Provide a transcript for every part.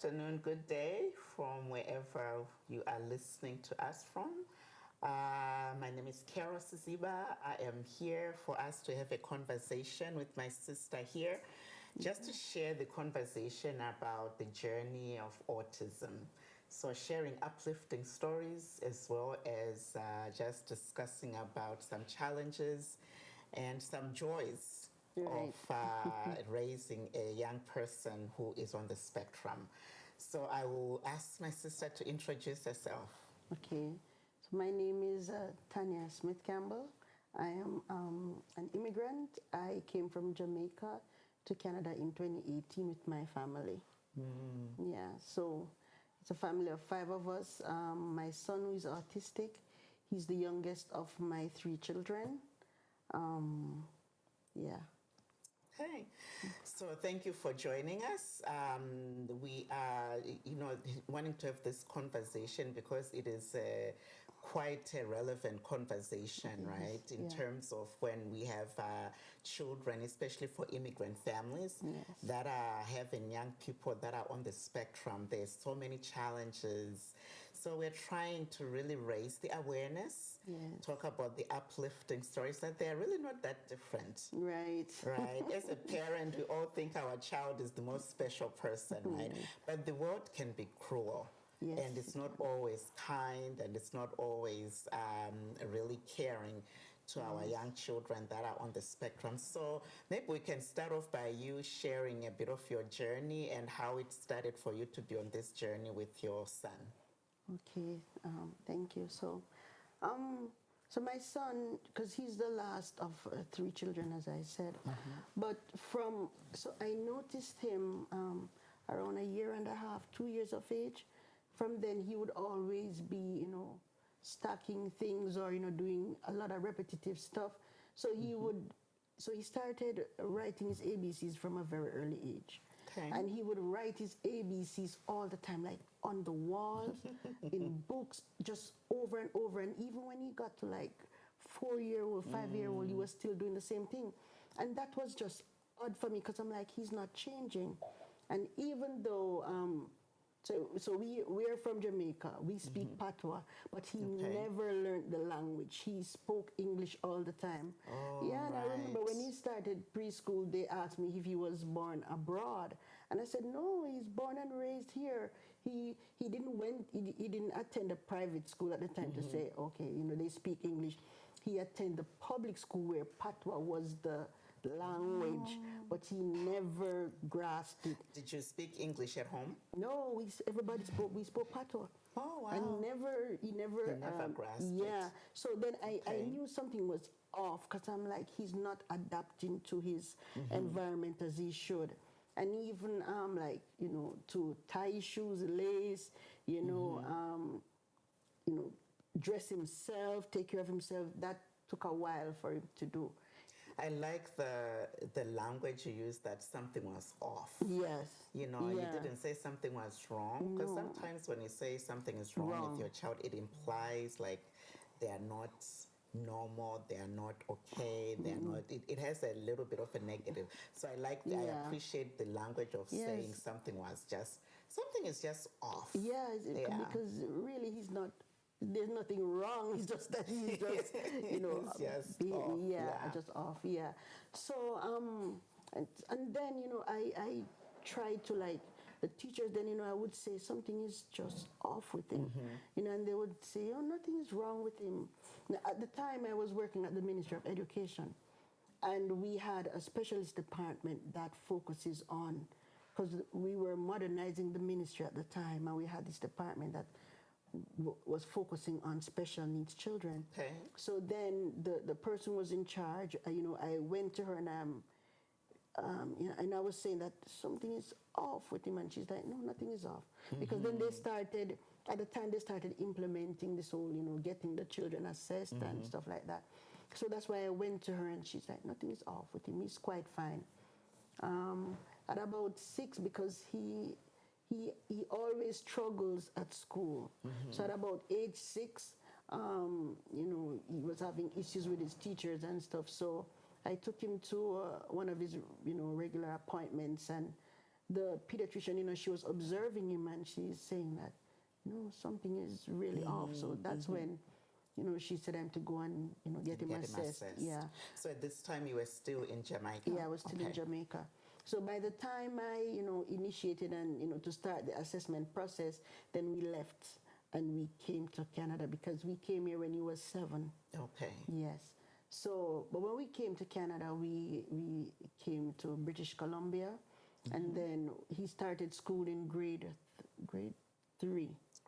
afternoon, good day from wherever you are listening to us from. My name is Carol Siziba. I am here for us to have a conversation with my sister here, just to share the conversation about the journey of autism. So sharing uplifting stories as well as just discussing about some challenges and some joys Right. of raising a young person who is on the spectrum. So I will ask my sister to introduce herself. Okay. So my name is Tania Smith Campbell. I am an immigrant. I came from Jamaica to Canada in 2018 with my family. Yeah. So it's a family of 5 of us. My son, who is autistic, he's the youngest of my 3 children. Yeah. Hey, so thank you for joining us. We are, wanting to have this conversation because it is quite a relevant conversation, right? In terms of when we have children, especially for immigrant families that are having young people that are on the spectrum. There's so many challenges. So we're trying to really raise the awareness, talk about the uplifting stories that they're really not that different. Right. Right. As a parent, we all think our child is the most special person, right? But the world can be cruel. Yes. And it's not always kind, and it's not always really caring to our young children that are on the spectrum. So maybe we can start off by you sharing a bit of your journey and how it started for you to be on this journey with your son. Okay, thank you. So my son, because he's the last of 3 children, as I said, but so I noticed him around 1.5 years, 2 years of age. From then, he would always be, stacking things or, doing a lot of repetitive stuff. So he started writing his ABCs from a very early age. Okay. And he would write his ABCs all the time, like on the walls, in books, just over and over. And even when he got to like 4-year-old, 5-year-old, he was still doing the same thing. And that was just odd for me because I'm like, he's not changing. And even though, so we are from Jamaica. We speak Patois, but he never learned the language. He spoke English all the time. Oh, And I remember when he started preschool, they asked me if he was born abroad, and I said no, he's born and raised here. He didn't attend a private school at the time to say okay, they speak English. He attended the public school where Patois was the language, but he never grasped it. Did you speak English at home? No, we spoke Patois. Oh, wow. And he never grasped it. Yeah. So then I knew something was off because I'm like, he's not adapting to his environment as he should. And even to tie shoes, lace, dress himself, take care of himself, that took a while for him to do. I like the language you used, that something was off. Yes. You didn't say something was wrong. Because sometimes when you say something is wrong with your child, it implies like they are not normal, they are not okay, they are not, it has a little bit of a negative. So I appreciate the language of saying something is just off. Yeah, because really he's not, there's nothing wrong. It's just that he's just, It's just off. Just off. Yeah. So and then I tried to the teachers. Then I would say something is just off with him. And they would say, oh, nothing is wrong with him. Now, at the time, I was working at the Ministry of Education, and we had a specialist department that focuses on, because we were modernizing the ministry at the time, and we had this department that was focusing on special needs children. Okay. So then the person was in charge. I went to her and and I was saying that something is off with him, and she's like, no, nothing is off. Because then they started implementing this whole, getting the children assessed and stuff like that. So that's why I went to her, and she's like, nothing is off with him. He's quite fine. At about 6, because he always struggles at school. So at about age 6, he was having issues with his teachers and stuff. So I took him to one of his, regular appointments, and the pediatrician, you know, she was observing him and she's saying that, no, something is really off. So that's when, you know, she said I'm to go and, you know, get him assessed. Yeah. So at this time you were still in Jamaica? Yeah, I was still in Jamaica. So by the time I, you know, initiated and, you know, to start the assessment process, then we left and we came to Canada because we came here when he was 7. Okay. Yes. So, but when we came to Canada, we came to British Columbia, and then he started school in grade 3.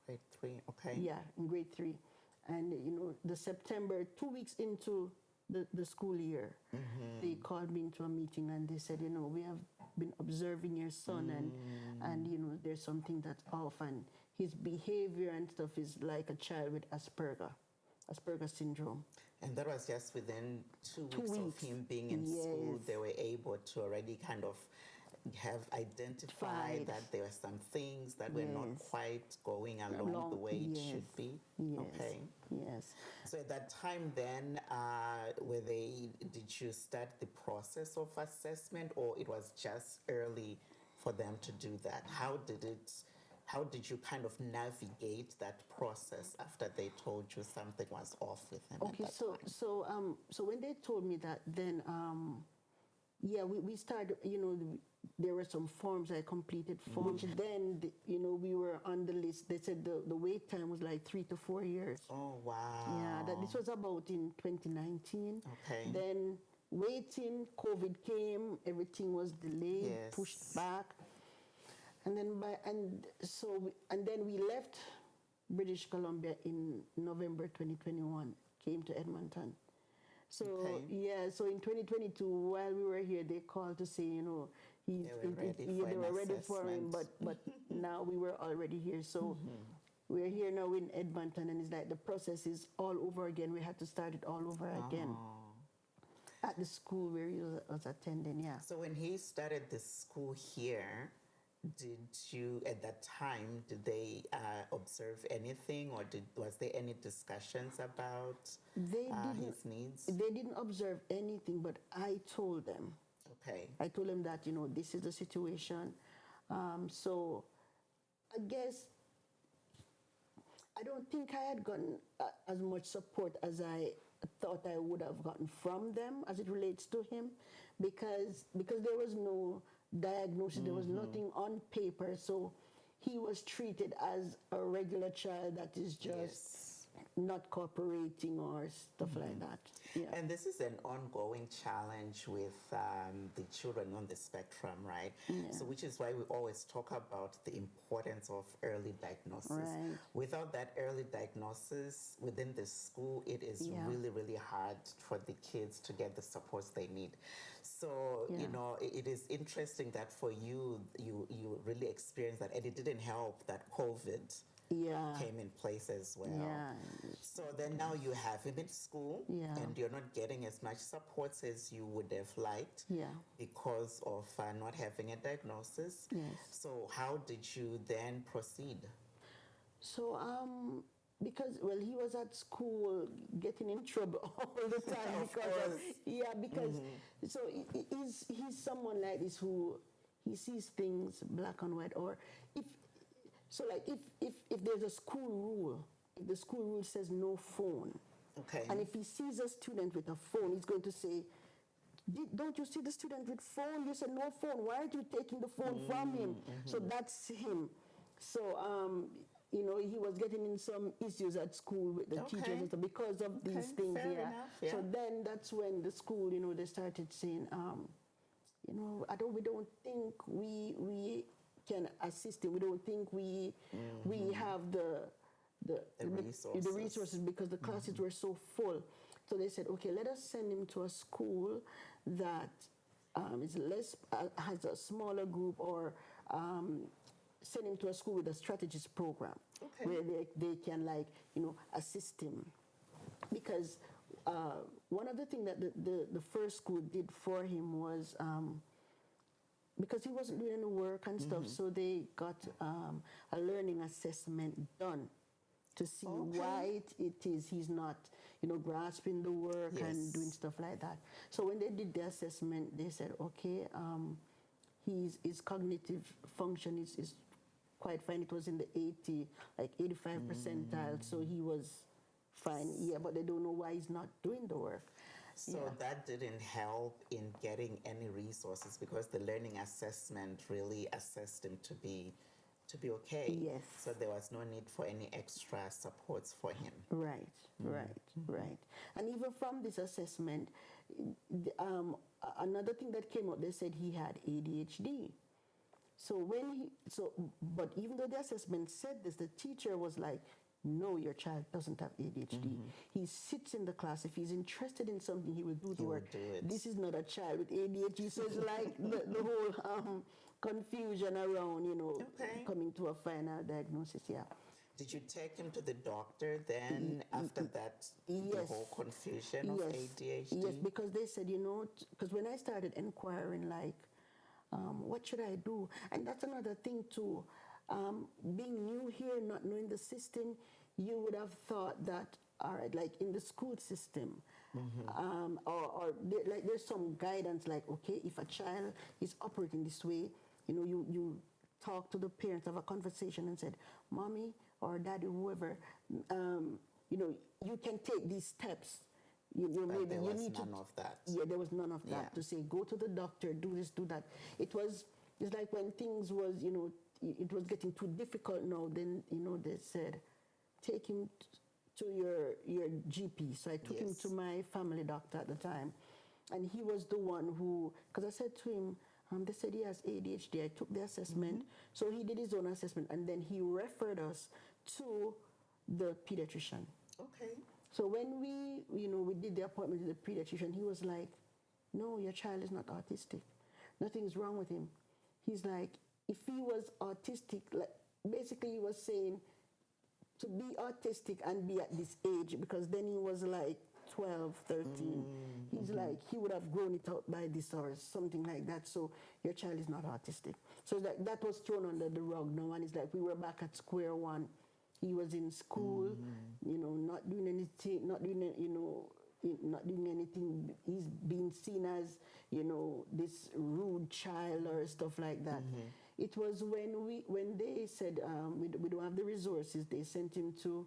Grade 3, okay. Yeah, in grade 3. And, you know, the September, 2 weeks into the school year, they called me into a meeting and they said, you know, we have been observing your son and you know, there's something that's off and his behavior and stuff is like a child with Asperger syndrome. And that was just within 2 weeks of him being in school, they were able to already kind of have identified that there were some things that were not quite going along the way it should be. Yes. Okay. Yes. So at that time then, did you start the process of assessment or it was just early for them to do that? How did you kind of navigate that process after they told you something was off with him? Okay, so when they told me that, then yeah, we started, you know, there were some forms I completed forms. Then, you know, we were on the list. They said the wait time was like 3 to 4 years. Oh, wow. Yeah, this was about in 2019. Okay. Then waiting, COVID came, everything was delayed, pushed back. And then then we left British Columbia in November 2021, came to Edmonton. So yeah, so in 2022, while we were here, they called to say, you know, they were ready for him, but now we were already here. So we're here now in Edmonton, and it's like the process is all over again. We had to start it all over again at the school where he was attending. Yeah. So when he started the school here, did you, at that time, did they observe anything or was there any discussions about his needs? They didn't observe anything, but I told them. Okay. I told them that, you know, this is the situation. So I guess I don't think I had gotten as much support as I thought I would have gotten from them as it relates to him because there was no diagnosis, there was nothing on paper, so he was treated as a regular child that is just not cooperating or stuff like that. Yeah. And this is an ongoing challenge with the children on the spectrum, right? Yeah. So which is why we always talk about the importance of early diagnosis. Right. Without that early diagnosis within the school, it is really, really hard for the kids to get the supports they need. So, you know, it is interesting that for you, you really experienced that, and it didn't help that COVID came in place as well. Yeah. So then now you have him in school and you're not getting as much support as you would have liked because of not having a diagnosis. Yes. So how did you then proceed? So, because, well, he was at school getting in trouble all the time because so he's someone like this who he sees things black and white, or if there's a school rule, if the school rule says no phone, and if he sees a student with a phone, he's going to say, don't you see the student with phone? You said no phone. Why aren't you taking the phone from him? So that's him. So you know, he was getting in some issues at school with the teachers and stuff because of these things. Fair enough, So then that's when the school, you know, they started saying, you know, we don't think we can assist him. We don't think we have the resources because the classes were so full. So they said, okay, let us send him to a school that has a smaller group, or send him to a school with a strategist program where they can, like, you know, assist him. Because one of the things that the first school did for him was, because he wasn't doing any work and stuff, so they got a learning assessment done to see why it is he's not, you know, grasping the work and doing stuff like that. So when they did the assessment, they said, okay, his cognitive function is quite fine. It was in the 85 percentile, so he was fine. Yeah, but they don't know why he's not doing the work. So that didn't help in getting any resources because the learning assessment really assessed him to be okay. Yes. So there was no need for any extra supports for him. Right, right. And even from this assessment, another thing that came out, they said he had ADHD. But even though the assessment said this, the teacher was like, no, your child doesn't have ADHD. He sits in the class. If he's interested in something, he will do the work. This is not a child with ADHD. So it's like the whole confusion around, coming to a final diagnosis, yeah. Did you take him to the doctor then after that, the whole confusion of ADHD? Yes, because they said, because when I started inquiring, like, what should I do? And that's another thing too. Being new here, not knowing the system, you would have thought that, all right, like in the school system, there's some guidance, like, okay, if a child is operating this way, you talk to the parents, have a conversation and said, mommy or daddy, whoever, you can take these steps. There was none of that. Yeah, there was none of that to say, go to the doctor, do this, do that. It's like when things was, it was getting too difficult now, then, they said, take him to your GP. So I took him to my family doctor at the time. And he was the one who, because I said to him, they said he has ADHD. I took the assessment. So he did his own assessment. And then he referred us to the pediatrician. Okay. So when we did the appointment with the pediatrician, he was like, no, your child is not autistic. Nothing's wrong with him. He's like, if he was autistic, like basically he was saying to be autistic and be at this age, because then he was like 12, 13. He's like, he would have grown it out by this or something like that. So your child is not autistic. So that was thrown under the rug now, and it's like we were back at square one. He was in school, not doing anything, not doing anything. He's being seen as, this rude child or stuff like that. It was when they said we don't have the resources, they sent him to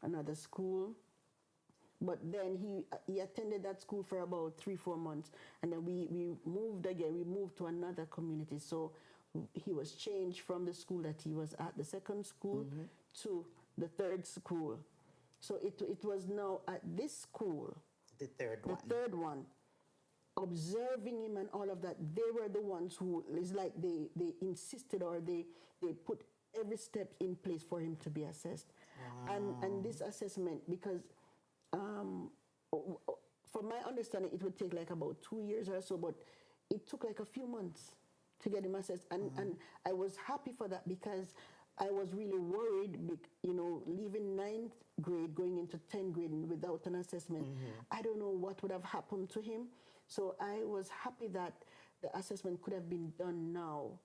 another school. But then he attended that school for about 3-4 months, and then we moved again. We moved to another community. So he was changed from the school that he was at, the second school, to the third school. So it was now at this school, the third one, observing him and all of that. They were the ones who, it's like they insisted, or they put every step in place for him to be assessed. Wow. And this assessment, because from my understanding, it would take like about 2 years or so, but it took like a few months to get him assessed. And I was happy for that, because I was really worried, leaving 9th grade, going into 10th grade without an assessment. I don't know what would have happened to him. So I was happy that the assessment could have been done now,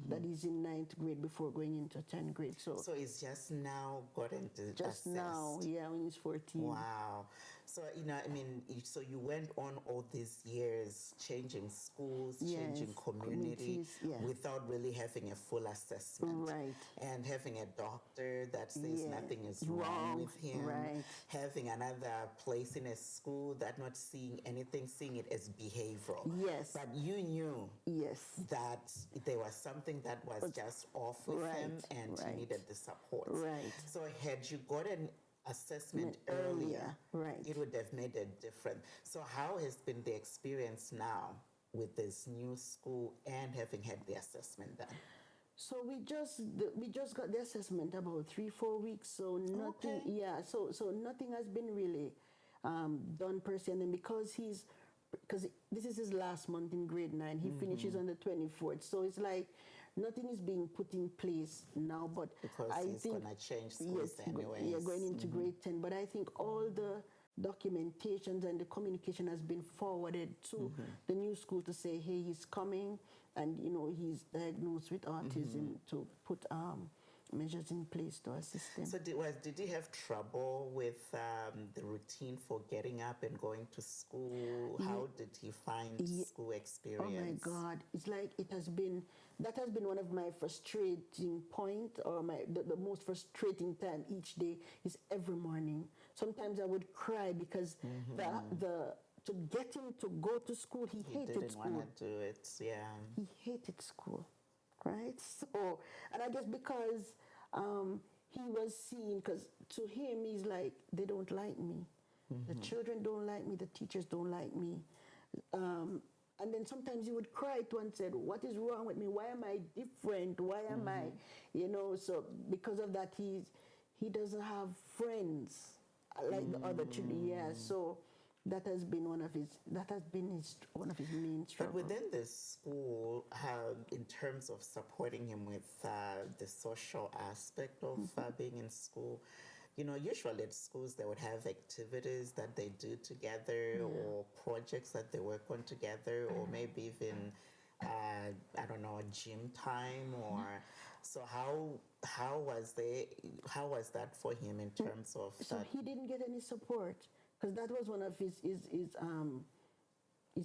that he's in 9th grade before going into 10th grade. So he's just now gotten to just assessed. Now, yeah, when he's 14. Wow. So, so you went on all these years changing schools, changing community, without really having a full assessment. Right. And having a doctor that says nothing is wrong with him. Right. Having another place in a school that not seeing anything, seeing it as behavioral. Yes. But you knew that there was something that was just off with him, and he needed the support. Right. So had you gotten assessment earlier, it would have made a difference. So how has been the experience now with this new school and having had the assessment done? So we just got the assessment about 3-4 weeks. So nothing, so nothing has been really done per se. And then because this is his last month in grade 9, he finishes on the 24th. So it's like nothing is being put in place now, but because he's going to change schools anyway. Yeah, going into grade 10. But I think all the documentations and the communication has been forwarded to the new school to say, hey, he's coming, and he's diagnosed with autism, to put measures in place to assist him. So did he have trouble with the routine for getting up and going to school? How did he find school experience? Oh my God! It's like that has been one of my frustrating point, or the most frustrating time each day is every morning. Sometimes I would cry because to get him to go to school, he hated didn't school. want to do it, yeah. He hated school, right? So, and I guess because he was seen, because to him, he's like, they don't like me. The children don't like me. The teachers don't like me. And then sometimes he would cry to and said, what is wrong with me? Why am I different? Why am I, so because of that, he doesn't have friends like the other children. Yeah, so that has been one of his main struggles. But within this school, in terms of supporting him with the social aspect of being in school, usually at schools they would have activities that they do together or projects that they work on together, or maybe even I don't know, gym time, or so how was that for him in terms of so he didn't get any support, because that was one of his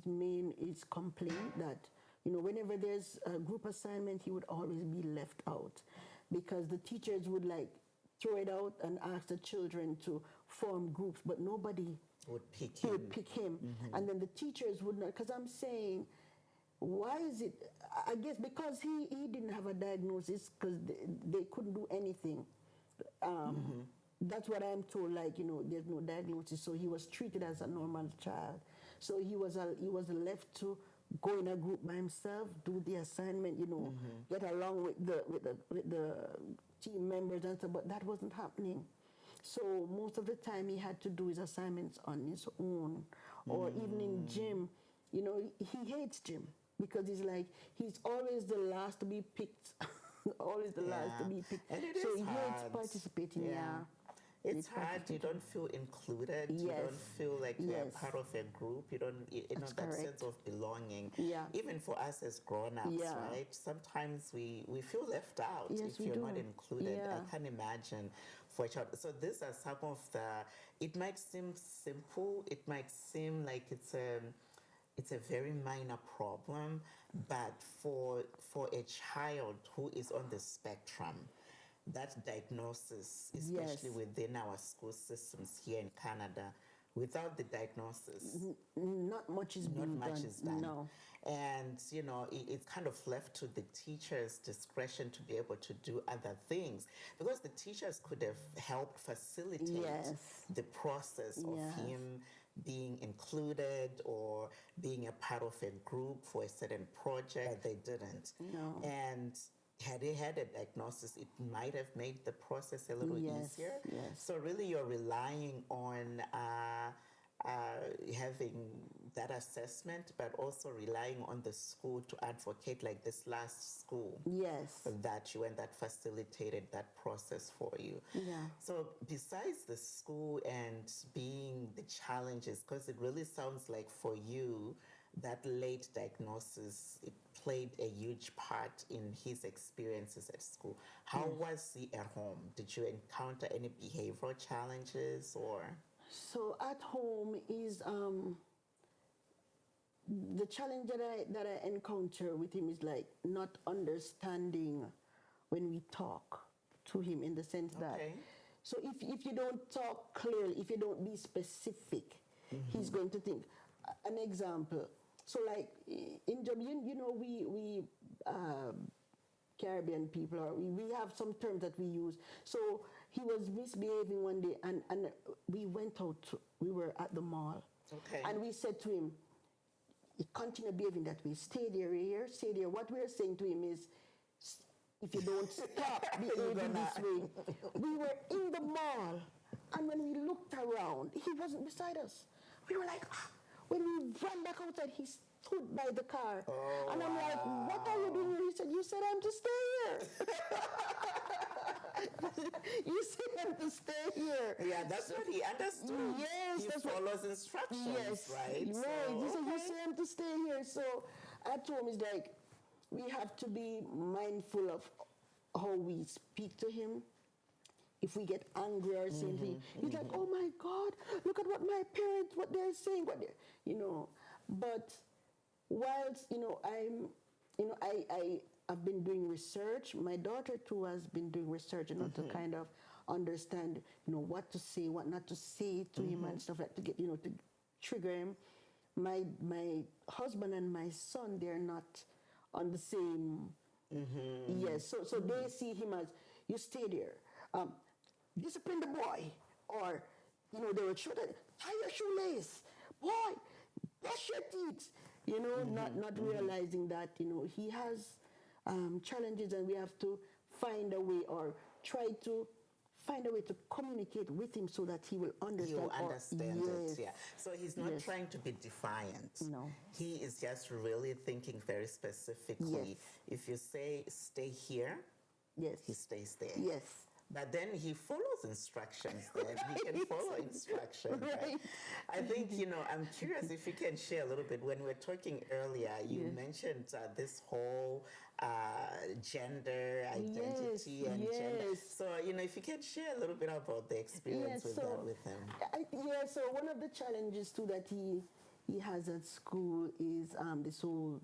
main complaint, that whenever there's a group assignment, he would always be left out, because the teachers would like throw it out and ask the children to form groups, but nobody would pick him. And then the teachers would not, because I'm saying, why is it, I guess because he didn't have a diagnosis, because they couldn't do anything. That's what I'm told, like, there's no diagnosis, so he was treated as a normal child. So he was left to go in a group by himself, do the assignment, get along with the team members and stuff, but that wasn't happening. So most of the time he had to do his assignments on his own, or even in gym. He hates gym, because he's always the last to be picked. Always the last to be picked. And so he hard. hates participating. It's hard. You don't feel included. Yes. You don't feel like you're Yes. part of a group. You don't, That's that correct. sense of belonging. Yeah. Even for us as grown-ups, Yeah. right? Sometimes we feel left out Yes, if we you're do. not included. Yeah. I can't imagine for a child. So these are some of it might seem simple. It might seem like it's a very minor problem, but for a child who is on the spectrum, that diagnosis, especially within our school systems here in Canada, without the diagnosis, Not much is being done. No. And, it's kind of left to the teacher's discretion to be able to do other things, because the teachers could have helped facilitate the process of him being included or being a part of a group for a certain project. They didn't. No. And had he had a diagnosis, it might have made the process a little easier. Yes. So really you're relying on having that assessment, but also relying on the school to advocate, like this last school that you went, that facilitated that process for you. Yeah. So besides the school and being the challenges, because it really sounds like for you, that late diagnosis, it played a huge part in his experiences at school. How was he at home? Did you encounter any behavioral challenges or? So at home is the challenge that I encounter with him is like not understanding when we talk to him, in the sense that, so if you don't talk clearly, if you don't be specific, he's going to think. An example, so like in Jamaica, we Caribbean people, or we have some terms that we use. So he was misbehaving one day, and we went out, we were at the mall. Okay. And we said to him, you continue behaving that way, stay there, here, stay there. What we're saying to him is, if you don't stop behaving this way. We were in the mall, and when we looked around, he wasn't beside us. We were like, when we ran back outside, he stood by the car. Oh, and I'm like, what are you doing here? He said, you said I'm to stay here. You said I'm to stay here. Yeah, that's what he understood. Yes. He follows instructions, right? Right. So, He said, you said I'm to stay here. So at home, it's like, we have to be mindful of how we speak to him. If we get angry or something, he's like, "Oh my God, look at what my parents, what they're saying, what they're," you know. But whilst, you know, I have been doing research. My daughter too has been doing research, you know, to kind of understand, you know, what to say, what not to say to him and stuff like, to get, you know, to trigger him. My husband and my son, they're not on the same. Yes, so they see him as, you stay there, discipline the boy, or, you know, they would show that, tie your shoelace, boy, brush your teeth, you know, not realizing that, you know, he has challenges, and we have to find a way, or try to find a way to communicate with him so that he will understand. He will understand yes. it, yeah. So he's not trying to be defiant. No. He is just really thinking very specifically. Yes. If you say, stay here, Yes. he stays there. Yes. But then he follows instructions then. He can follow instructions. Right. I think, you know, I'm curious if you can share a little bit. When we were talking earlier, you mentioned this whole gender identity and gender. So, you know, if you can share a little bit about the experience with that with him. So one of the challenges too that he has at school is this whole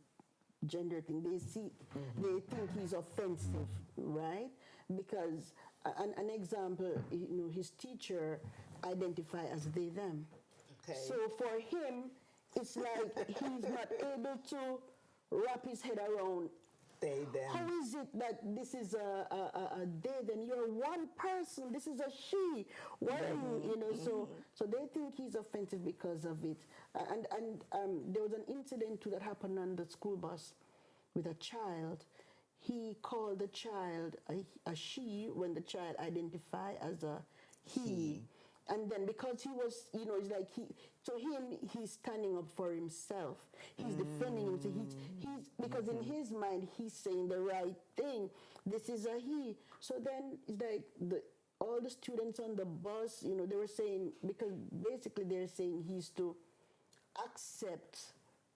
gender thing. They think he's offensive, right? Because an example, you know, his teacher identify as they, them. Okay. So for him, it's like he's not able to wrap his head around. They, them. How is it that this is a they, them? You're one person. This is a she. Why are you know? So they think he's offensive because of it. And there was an incident too that happened on the school bus with a child. He called the child a she when the child identified as a he. And then because he was, you know, it's like he's standing up for himself. He's defending himself. He's because in his mind, he's saying the right thing. This is a he. So then it's like all the students on the bus, you know, they were saying, because basically they're saying he's to accept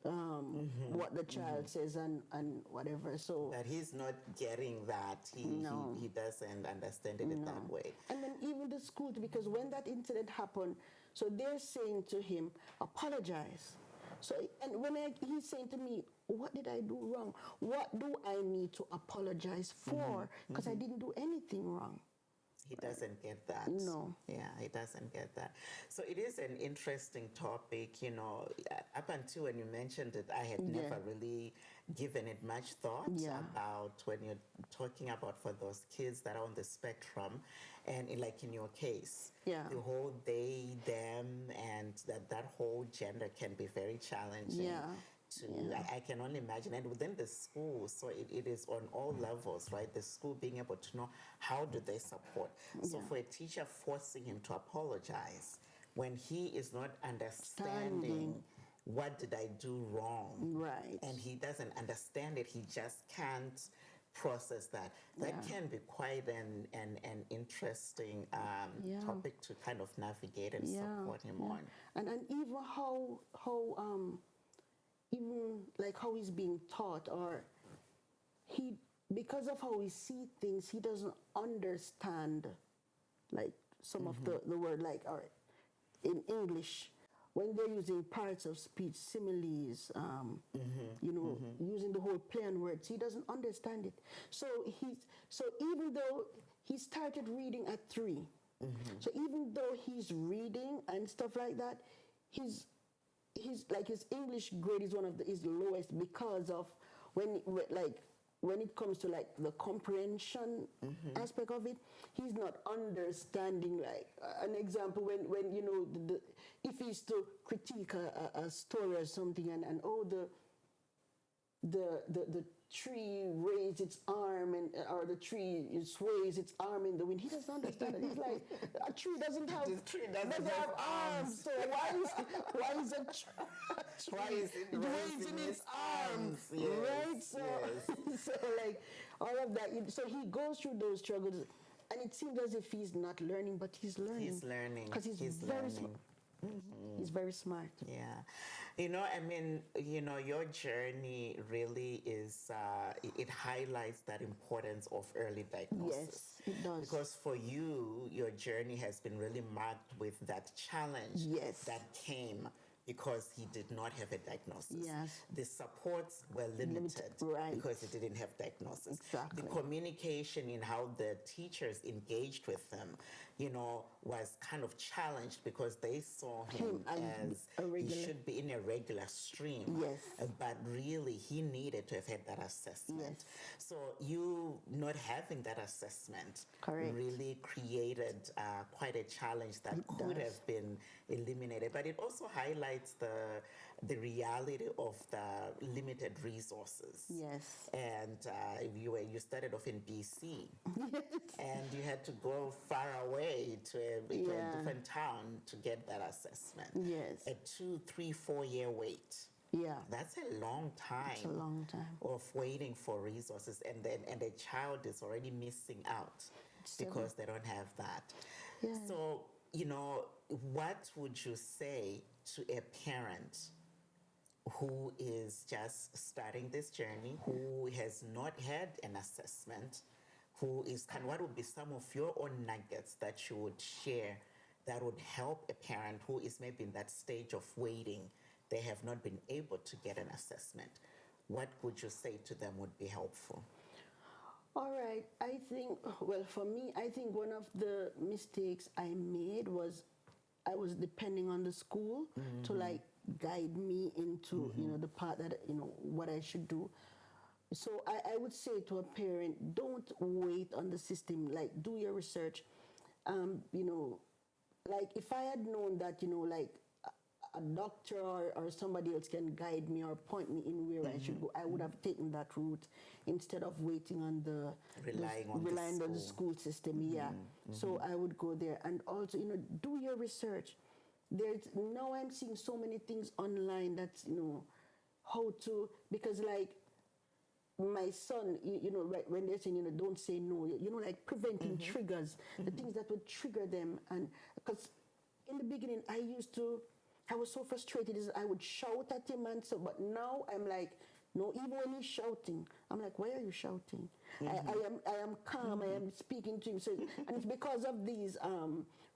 what the child says and whatever. So that he's not getting that. He doesn't understand it that way. And then even the school, because when that incident happened, so they're saying to him, apologize. So, and when he's saying to me, what did I do wrong? What do I need to apologize for? Because I didn't do anything wrong. He doesn't get that. No. Yeah, he doesn't get that. So it is an interesting topic, you know. Up until when you mentioned it, I had never really given it much thought about when you're talking about for those kids that are on the spectrum, and like in your case, the whole they, them, and that whole gender can be very challenging. I can only imagine. And within the school, so it is on all levels, right? The school being able to know how do they support. So for a teacher forcing him to apologize when he is not understanding what did I do wrong, right? And he doesn't understand it, he just can't process that. That can be quite an interesting topic to kind of navigate and support him on. And even how even like how he's being taught, or he, because of how we see things, he doesn't understand like some of the word, like, or in English, when they're using parts of speech, similes, you know, using the whole play on words, he doesn't understand it. So even though he started reading at 3, so even though he's reading and stuff like that, his English grade is is the lowest because of when it comes to like the comprehension aspect of it, he's not understanding. Like an example, when you know if he's to critique a story or something, and the tree raised its arm, or the tree sways its arm in the wind, he doesn't understand it. He's like, a tree doesn't have arms. So why is a tree raising its arms? Yes, right? So so like all of that. So he goes through those struggles, and it seems as if he's not learning, but he's learning. He's learning. Because he's very smart. He's very smart. Yeah. I mean, your journey really is, it highlights that importance of early diagnosis. Yes, it does. Because for you, your journey has been really marked with that challenge Yes. that came because he did not have a diagnosis. Yes. The supports were limited right. because he didn't have diagnosis. Exactly. The communication in how the teachers engaged with him, was kind of challenged because they saw him as he should be in a regular stream. Yes. But really, he needed to have had that assessment. Yes. So you not having that assessment Correct. really created quite a challenge that could have been eliminated. But it also highlights the reality of the limited resources. Yes. And you started off in BC, and you had to go far away to a different town to get that assessment. Yes. A 2, 3, 4 year wait. Yeah. That's a long time. It's a long time. Of waiting for resources, and the child is already missing out because they don't have that. Yeah. So, what would you say to a parent who is just starting this journey, who has not had an assessment, what would be some of your own nuggets that you would share that would help a parent who is maybe in that stage of waiting? They have not been able to get an assessment. What would you say to them would be helpful? All right. I think, well, for me, I think one of the mistakes I made was I was depending on the school to guide me into, the part that, what I should do. So I would say to a parent, don't wait on the system, do your research. If I had known that, a doctor or somebody else can guide me or point me in where I should go, I would have taken that route instead of waiting on relying on the school system. Yeah. So I would go there, and also do your research. Now I'm seeing so many things online that's how to, because my son, right, when they're saying, don't say no, preventing triggers, the things that would trigger them. And because in the beginning, I was so frustrated, I would shout at him, but now I'm like, no, even when he's shouting, I'm like, why are you shouting? I am calm, I am speaking to him. So, and it's because of these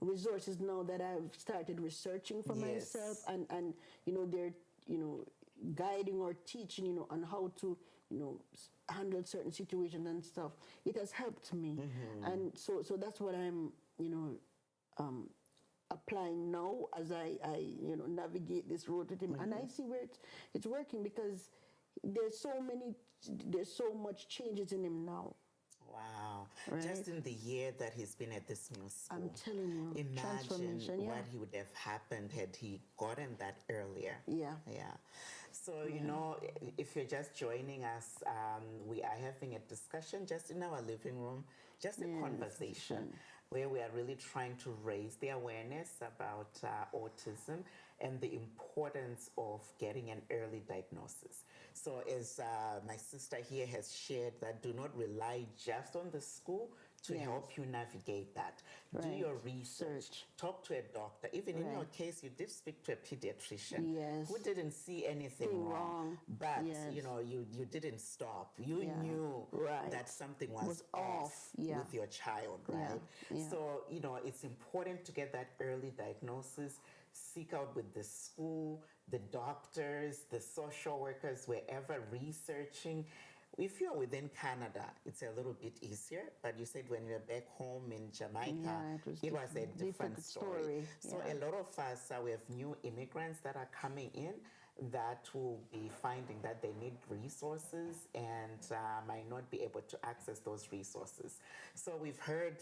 resources now that I've started researching for myself, and they're, guiding or teaching, on how to, handle certain situations and stuff. It has helped me. And so that's what I'm, applying now as I navigate this road with him. And I see where it's working, because there's so much changes in him now. Wow. Right? Just in the year that he's been at this new school. I'm telling you, imagine transformation, what he would have happened had he gotten that earlier. Yeah. Yeah. So, if you're just joining us, we are having a discussion just in our living room, just a conversation where we are really trying to raise the awareness about autism and the importance of getting an early diagnosis. So as my sister here has shared, that do not rely just on the school to help you navigate that. Do your research. Talk to a doctor. Even in your case, you did speak to a pediatrician who didn't see anything wrong. But, you didn't stop. You knew that something was off with your child, right? Yeah. So, it's important to get that early diagnosis. Seek out with the school, the doctors, the social workers, wherever researching. If you're within Canada, it's a little bit easier, but you said when you're back home in Jamaica, it was a different story. So a lot of us, we have new immigrants that are coming in that will be finding that they need resources and might not be able to access those resources. So we've heard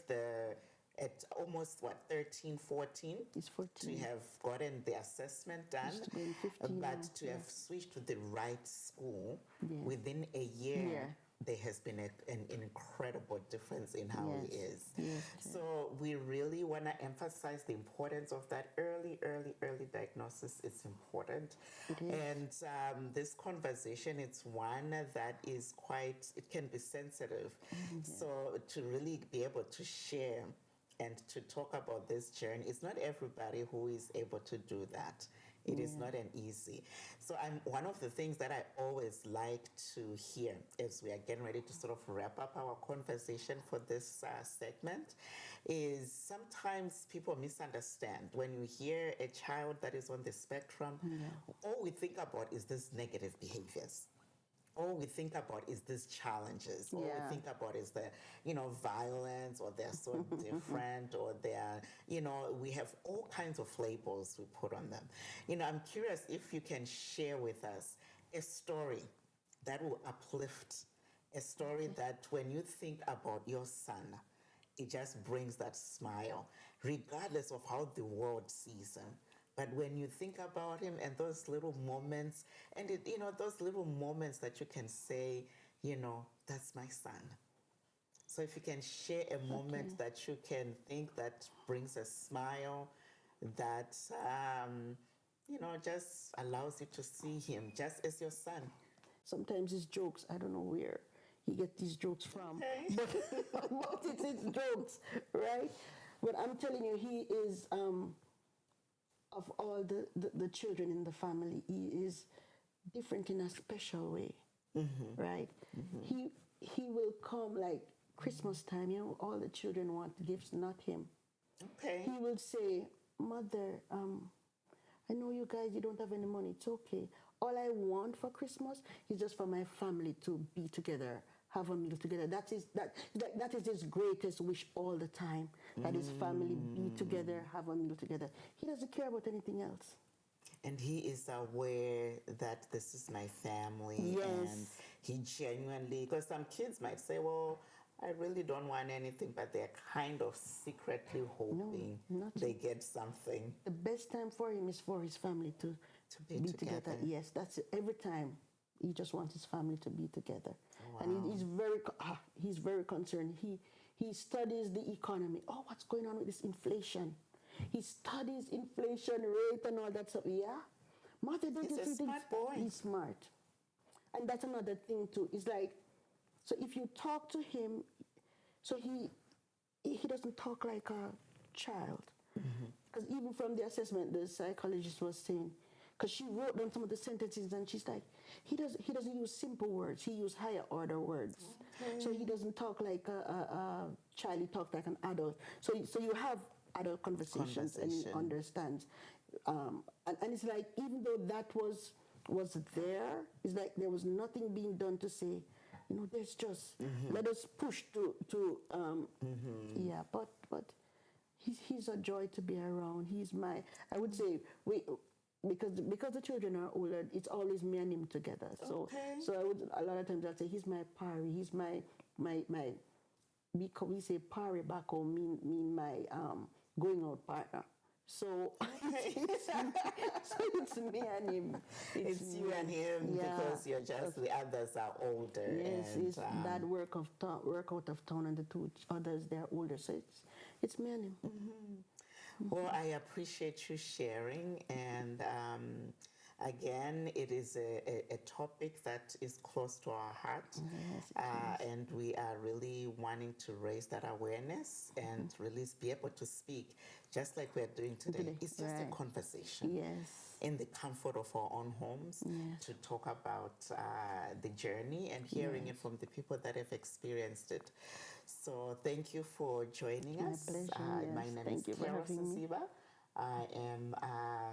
at almost 13, 14, He's 14. to have gotten the assessment done, 15 but now. to have switched to the right school within a year. There has been an incredible difference in how he is. So we really want to emphasize the importance of that early diagnosis. It's important. And this conversation, it's one that is it can be sensitive. So to really be able to share and to talk about this journey. It's not everybody who is able to do that. It is not an easy. So one of the things that I always like to hear as we are getting ready to sort of wrap up our conversation for this segment is sometimes people misunderstand. When you hear a child that is on the spectrum, all we think about is these negative behaviors. All we think about is these challenges. All we think about is the, violence, or they're so different, or they're, we have all kinds of labels we put on them. I'm curious if you can share with us a story that will uplift, a story that when you think about your son, it just brings that smile, regardless of how the world sees him. But when you think about him and those little moments, and those little moments that you can say, that's my son. So if you can share a moment that you can think that brings a smile, that, just allows you to see him just as your son. Sometimes it's jokes. I don't know where he gets these jokes from, but it's jokes, right? But I'm telling you, he is... of all the children in the family, he is different in a special way, right? He will come like Christmas time, all the children want gifts, not him. Okay. He will say, Mother, I know you guys, you don't have any money, it's okay. All I want for Christmas is just for my family to be together, have a meal together. That is his greatest wish all the time, that his family be together, have a meal together. He doesn't care about anything else. And he is aware that this is my family. Yes. And he genuinely, because some kids might say, well, I really don't want anything, but they're kind of secretly hoping they get something. The best time for him is for his family to be together. Yes, that's it. Every time. He just wants his family to be together. Wow. And he's very concerned. He studies the economy. Oh, what's going on with this inflation? He studies inflation rate and all that stuff. Yeah. Mother, he's a smart boy. He's smart. And that's another thing too. It's like, so if you talk to him, so he doesn't talk like a child. Because even from the assessment, the psychologist was saying, because she wrote down some of the sentences and she's like, he doesn't use simple words, he uses higher order words. So he doesn't talk like a child, he talks like an adult. So you have adult conversations and he understands. And it's like, even though that was there, it's like there was nothing being done to say, there's just, let us push to yeah, but he's a joy to be around. I would say, because the children are older, it's always me and him together. So I would, a lot of times I'd say he's my pari, he's my because we say pari back home mean my going out partner. So, so it's me and him. It's you and him, because you're just, the others are older. Yes, and, it's that work out of town, and the two others, they're older. So it's me and him. Well, I appreciate you sharing, and again, it is a topic that is close to our heart, and we are really wanting to raise that awareness and really be able to speak, just like we're doing today. It's just a conversation in the comfort of our own homes to talk about the journey and hearing it from the people that have experienced it. So thank you for joining us. My pleasure. My name is Tania. I am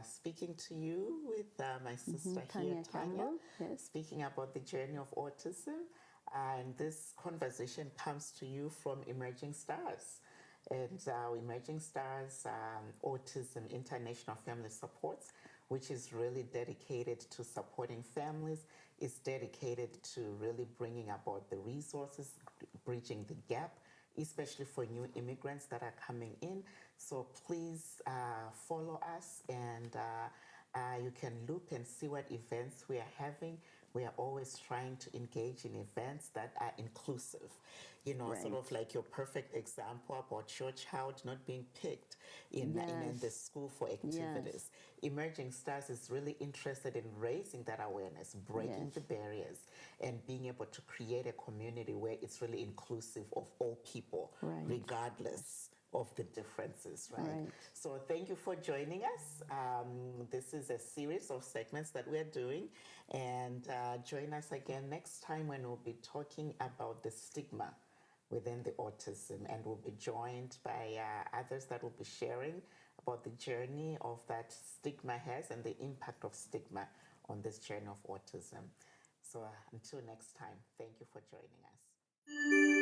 speaking to you with my sister here, Tania, speaking about the journey of autism. And this conversation comes to you from Emerging Stars. And Emerging Stars Autism International Family Supports, which is really dedicated to supporting families, is dedicated to really bringing about the resources, bridging the gap, especially for new immigrants that are coming in. So please follow us, and you can look and see what events we are having. We are always trying to engage in events that are inclusive. Sort of like your perfect example about your child not being picked in the school for activities. Emerging Stars is really interested in raising that awareness, breaking the barriers, and being able to create a community where it's really inclusive of all people, regardless of the differences, right? Right. So thank you for joining us. This is a series of segments that we're doing, and join us again next time when we'll be talking about the stigma within the autism, and we'll be joined by others that will be sharing about the journey of that stigma has and the impact of stigma on this journey of autism. So until next time, thank you for joining us.